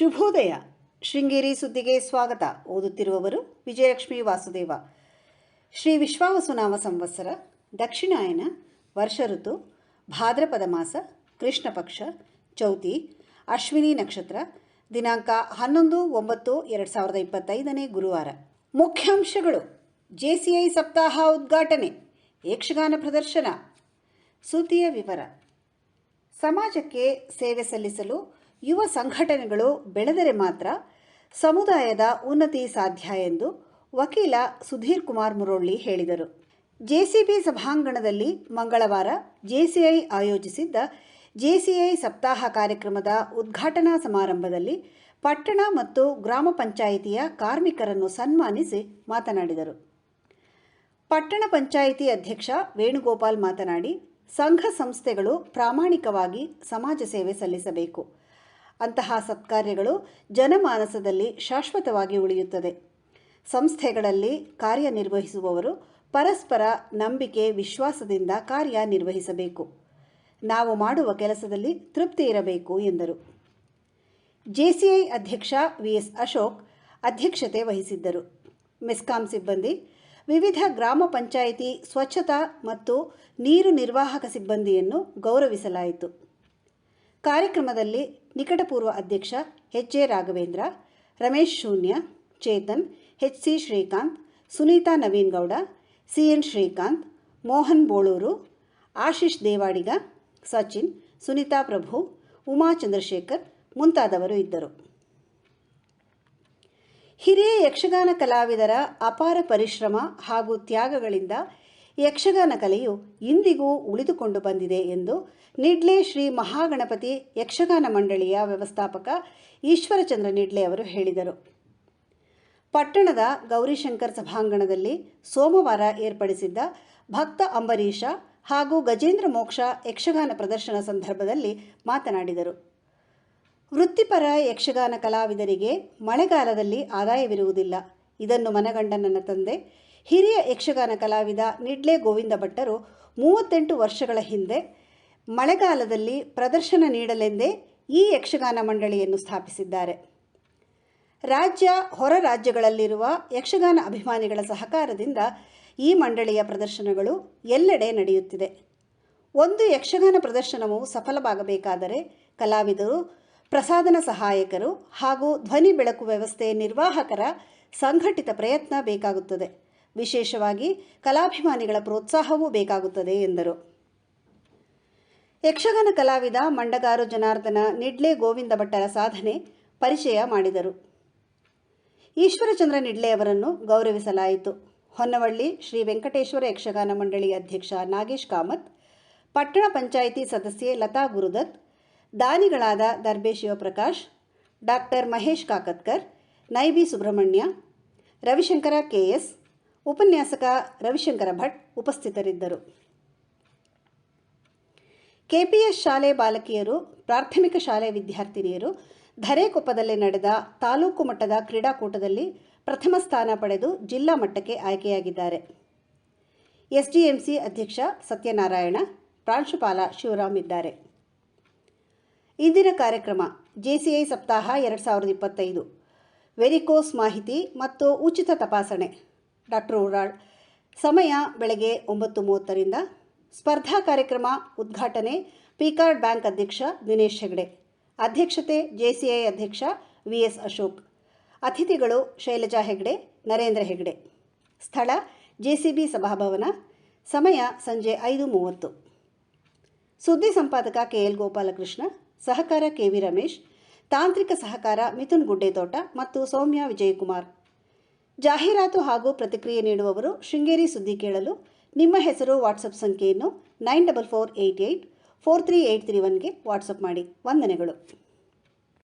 ಶುಭೋದಯ. ಶೃಂಗೇರಿ ಸುದ್ದಿಗೆ ಸ್ವಾಗತ. ಓದುತ್ತಿರುವವರು ವಿಜಯಲಕ್ಷ್ಮಿ ವಾಸುದೇವ. ಶ್ರೀ ವಿಶ್ವಾವಸುನಾಮ ಸಂವತ್ಸರ, ದಕ್ಷಿಣಾಯನ, ವರ್ಷ ಋತು, ಭಾದ್ರಪದ ಮಾಸ, ಕೃಷ್ಣ ಪಕ್ಷ, ಚೌತಿ, ಅಶ್ವಿನಿ ನಕ್ಷತ್ರ, ದಿನಾಂಕ 11/9/2025 ಗುರುವಾರ. ಮುಖ್ಯಾಂಶಗಳು: ಜೆಸಿಐ ಸಪ್ತಾಹ ಉದ್ಘಾಟನೆ, ಯಕ್ಷಗಾನ ಪ್ರದರ್ಶನ. ಸುದ್ದಿಯ ವಿವರ. ಸಮಾಜಕ್ಕೆ ಸೇವೆ ಸಲ್ಲಿಸಲು ಯುವ ಸಂಘಟನೆಗಳು ಬೆಳೆದರೆ ಮಾತ್ರ ಸಮುದಾಯದ ಉನ್ನತಿ ಸಾಧ್ಯ ಎಂದು ವಕೀಲ ಸುಧೀರ್ ಕುಮಾರ್ ಮುರೊಳ್ಳಿ ಹೇಳಿದರು. ಜೆಸಿಬಿ ಸಭಾಂಗಣದಲ್ಲಿ ಮಂಗಳವಾರ ಜೆಸಿಐ ಆಯೋಜಿಸಿದ್ದ ಜೆಸಿಐ ಸಪ್ತಾಹ ಕಾರ್ಯಕ್ರಮದ ಉದ್ಘಾಟನಾ ಸಮಾರಂಭದಲ್ಲಿ ಪಟ್ಟಣ ಮತ್ತು ಗ್ರಾಮ ಪಂಚಾಯಿತಿಯ ಕಾರ್ಮಿಕರನ್ನು ಸನ್ಮಾನಿಸಿ ಮಾತನಾಡಿದರು. ಪಟ್ಟಣ ಪಂಚಾಯಿತಿ ಅಧ್ಯಕ್ಷ ವೇಣುಗೋಪಾಲ್ ಮಾತನಾಡಿ, ಸಂಘ ಸಂಸ್ಥೆಗಳು ಪ್ರಾಮಾಣಿಕವಾಗಿ ಸಮಾಜ ಸೇವೆ ಸಲ್ಲಿಸಬೇಕು. ಅಂತಹ ಸತ್ಕಾರ್ಯಗಳು ಜನಮಾನಸದಲ್ಲಿ ಶಾಶ್ವತವಾಗಿ ಉಳಿಯುತ್ತದೆ. ಸಂಸ್ಥೆಗಳಲ್ಲಿ ಕಾರ್ಯನಿರ್ವಹಿಸುವವರು ಪರಸ್ಪರ ನಂಬಿಕೆ, ವಿಶ್ವಾಸದಿಂದ ಕಾರ್ಯನಿರ್ವಹಿಸಬೇಕು. ನಾವು ಮಾಡುವ ಕೆಲಸದಲ್ಲಿ ತೃಪ್ತಿ ಇರಬೇಕು ಎಂದರು. ಜೆಸಿಐ ಅಧ್ಯಕ್ಷ ವಿಎಸ್ ಅಶೋಕ್ ಅಧ್ಯಕ್ಷತೆ ವಹಿಸಿದ್ದರು. ಮೆಸ್ಕಾಂ ಸಿಬ್ಬಂದಿ, ವಿವಿಧ ಗ್ರಾಮ ಪಂಚಾಯಿತಿ ಸ್ವಚ್ಛತಾ ಮತ್ತು ನೀರು ನಿರ್ವಾಹಕ ಸಿಬ್ಬಂದಿಯನ್ನು ಗೌರವಿಸಲಾಯಿತು. ಕಾರ್ಯಕ್ರಮದಲ್ಲಿ ನಿಕಟಪೂರ್ವ ಅಧ್ಯಕ್ಷ ಎಚ್.ಎ. ರಾಘವೇಂದ್ರ, ರಮೇಶ್ ಶೂನ್ಯ, ಚೇತನ್, ಎಚ್.ಸಿ. ಶ್ರೀಕಾಂತ್, ಸುನೀತಾ ನವೀನ್ ಗೌಡ, ಸಿ.ಎನ್. ಶ್ರೀಕಾಂತ್, ಮೋಹನ್ ಬೋಳೂರು, ಆಶೀಶ್ ದೇವಾಡಿಗ, ಸಚಿನ್, ಸುನೀತಾ ಪ್ರಭು, ಉಮಾ ಚಂದ್ರಶೇಖರ್ ಮುಂತಾದವರು ಇದ್ದರು. ಹಿರಿಯ ಯಕ್ಷಗಾನ ಕಲಾವಿದರ ಅಪಾರ ಪರಿಶ್ರಮ ಹಾಗೂ ತ್ಯಾಗಗಳಿಂದ ಯಕ್ಷಗಾನ ಕಲೆಯು ಇಂದಿಗೂ ಉಳಿದುಕೊಂಡು ಬಂದಿದೆ ಎಂದು ನಿಡ್ಲೆ ಶ್ರೀ ಮಹಾಗಣಪತಿ ಯಕ್ಷಗಾನ ಮಂಡಳಿಯ ವ್ಯವಸ್ಥಾಪಕ ಈಶ್ವರಚಂದ್ರ ನಿಡ್ಲೆ ಅವರು ಹೇಳಿದರು. ಪಟ್ಟಣದ ಗೌರಿಶಂಕರ್ ಸಭಾಂಗಣದಲ್ಲಿ ಸೋಮವಾರ ಏರ್ಪಡಿಸಿದ್ದ ಭಕ್ತ ಅಂಬರೀಷ ಹಾಗೂ ಗಜೇಂದ್ರ ಮೋಕ್ಷ ಯಕ್ಷಗಾನ ಪ್ರದರ್ಶನ ಸಂದರ್ಭದಲ್ಲಿ ಮಾತನಾಡಿದರು. ವೃತ್ತಿಪರ ಯಕ್ಷಗಾನ ಕಲಾವಿದರಿಗೆ ಮಳೆಗಾಲದಲ್ಲಿ ಆದಾಯವಿರುವುದಿಲ್ಲ. ಇದನ್ನು ಮನಗಂಡ ನನ್ನ ತಂದೆ, ಹಿರಿಯ ಯಕ್ಷಗಾನ ಕಲಾವಿದ ನಿಡ್ಲೆ ಗೋವಿಂದ ಭಟ್ಟರು 38 ವರ್ಷಗಳ ಹಿಂದೆ ಮಳೆಗಾಲದಲ್ಲಿ ಪ್ರದರ್ಶನ ನೀಡಲೆಂದೇ ಈ ಯಕ್ಷಗಾನ ಮಂಡಳಿಯನ್ನು ಸ್ಥಾಪಿಸಿದ್ದಾರೆ. ರಾಜ್ಯ, ಹೊರ ರಾಜ್ಯಗಳಲ್ಲಿರುವ ಯಕ್ಷಗಾನ ಅಭಿಮಾನಿಗಳ ಸಹಕಾರದಿಂದ ಈ ಮಂಡಳಿಯ ಪ್ರದರ್ಶನಗಳು ಎಲ್ಲೆಡೆ ನಡೆಯುತ್ತಿದೆ. ಒಂದು ಯಕ್ಷಗಾನ ಪ್ರದರ್ಶನವು ಸಫಲವಾಗಬೇಕಾದರೆ ಕಲಾವಿದರು, ಪ್ರಸಾದನ ಸಹಾಯಕರು ಹಾಗೂ ಧ್ವನಿ ಬೆಳಕು ವ್ಯವಸ್ಥೆ ನಿರ್ವಾಹಕರ ಸಂಘಟಿತ ಪ್ರಯತ್ನ ಬೇಕಾಗುತ್ತದೆ. ವಿಶೇಷವಾಗಿ ಕಲಾಭಿಮಾನಿಗಳ ಪ್ರೋತ್ಸಾಹವೂ ಬೇಕಾಗುತ್ತದೆ ಎಂದರು. ಯಕ್ಷಗಾನ ಕಲಾವಿದ ಮಂಡಗಾರು ಜನಾರ್ದನ ನಿಡ್ಲೆ ಗೋವಿಂದ ಭಟ್ಟರ ಸಾಧನೆ ಪರಿಚಯ ಮಾಡಿದರು. ಈಶ್ವರಚಂದ್ರ ನಿಡ್ಲೆ ಅವರನ್ನು ಗೌರವಿಸಲಾಯಿತು. ಹೊನ್ನವಳ್ಳಿ ಶ್ರೀ ವೆಂಕಟೇಶ್ವರ ಯಕ್ಷಗಾನ ಮಂಡಳಿ ಅಧ್ಯಕ್ಷ ನಾಗೇಶ್ ಕಾಮತ್, ಪಟ್ಟಣ ಪಂಚಾಯಿತಿ ಸದಸ್ಯೆ ಲತಾ ಗುರುದತ್, ದಾನಿಗಳಾದ ದರ್ಬೆ ಶಿವಪ್ರಕಾಶ್, ಡಾಕ್ಟರ್ ಮಹೇಶ್ ಕಾಕತ್ಕರ್, ನೈಬಿ ಸುಬ್ರಹ್ಮಣ್ಯ, ರವಿಶಂಕರ ಕೆಎಸ್, ಉಪನ್ಯಾಸಕ ರವಿಶಂಕರ ಭಟ್ ಉಪಸ್ಥಿತರಿದ್ದರು. ಕೆಪಿಎಸ್ ಶಾಲೆ ಬಾಲಕಿಯರು, ಪ್ರಾಥಮಿಕ ಶಾಲೆ ವಿದ್ಯಾರ್ಥಿನಿಯರು ಧರೆಕೊಪ್ಪದಲ್ಲಿ ನಡೆದ ತಾಲೂಕು ಮಟ್ಟದ ಕ್ರೀಡಾಕೂಟದಲ್ಲಿ ಪ್ರಥಮ ಸ್ಥಾನ ಪಡೆದು ಜಿಲ್ಲಾ ಮಟ್ಟಕ್ಕೆ ಆಯ್ಕೆಯಾಗಿದ್ದಾರೆ. ಎಸ್ಡಿಎಂಸಿ ಅಧ್ಯಕ್ಷ ಸತ್ಯನಾರಾಯಣ, ಪ್ರಾಂಶುಪಾಲ ಶಿವರಾಮ್ ಇದ್ದಾರೆ. ಇಂದಿನ ಕಾರ್ಯಕ್ರಮ: ಜೆಸಿಐ ಸಪ್ತಾಹ 2025, ವೆರಿಕೋಸ್ ಮಾಹಿತಿ ಮತ್ತು ಉಚಿತ ತಪಾಸಣೆ, ಡಾಕ್ಟರ್ ಉರಾಳ್. ಸಮಯ ಬೆಳಗ್ಗೆ 9:30ರಿಂದ. ಸ್ಪರ್ಧಾ ಕಾರ್ಯಕ್ರಮ ಉದ್ಘಾಟನೆ ಪಿಕಾರ್ಡ್ ಬ್ಯಾಂಕ್ ಅಧ್ಯಕ್ಷ ದಿನೇಶ್ ಹೆಗಡೆ. ಅಧ್ಯಕ್ಷತೆ ಜೆಸಿಐ ಅಧ್ಯಕ್ಷ ವಿಎಸ್ ಅಶೋಕ್. ಅತಿಥಿಗಳು ಶೈಲಜಾ ಹೆಗಡೆ, ನರೇಂದ್ರ ಹೆಗಡೆ. ಸ್ಥಳ ಜೆಸಿಬಿ ಸಭಾಭವನ. ಸಮಯ ಸಂಜೆ 5:30. ಸುದ್ದಿ ಸಂಪಾದಕ ಕೆಎಲ್ ಗೋಪಾಲಕೃಷ್ಣ, ಸಹಕಾರ ಕೆವಿ ರಮೇಶ್, ತಾಂತ್ರಿಕ ಸಹಕಾರ ಮಿಥುನ್ ಗುಡ್ಡೇತೋಟ ಮತ್ತು ಸೌಮ್ಯ ವಿಜಯಕುಮಾರ್. ಜಾಹೀರಾತು ಹಾಗೂ ಪ್ರತಿಕ್ರಿಯೆ ನೀಡುವವರು ಶೃಂಗೇರಿ ಸುದ್ದಿ ಕೇಳಲು ನಿಮ್ಮ ಹೆಸರು, ವಾಟ್ಸಪ್ ಸಂಖ್ಯೆಯನ್ನು 9448843831ಗೆ ವಾಟ್ಸಪ್ ಮಾಡಿ. ವಂದನೆಗಳು.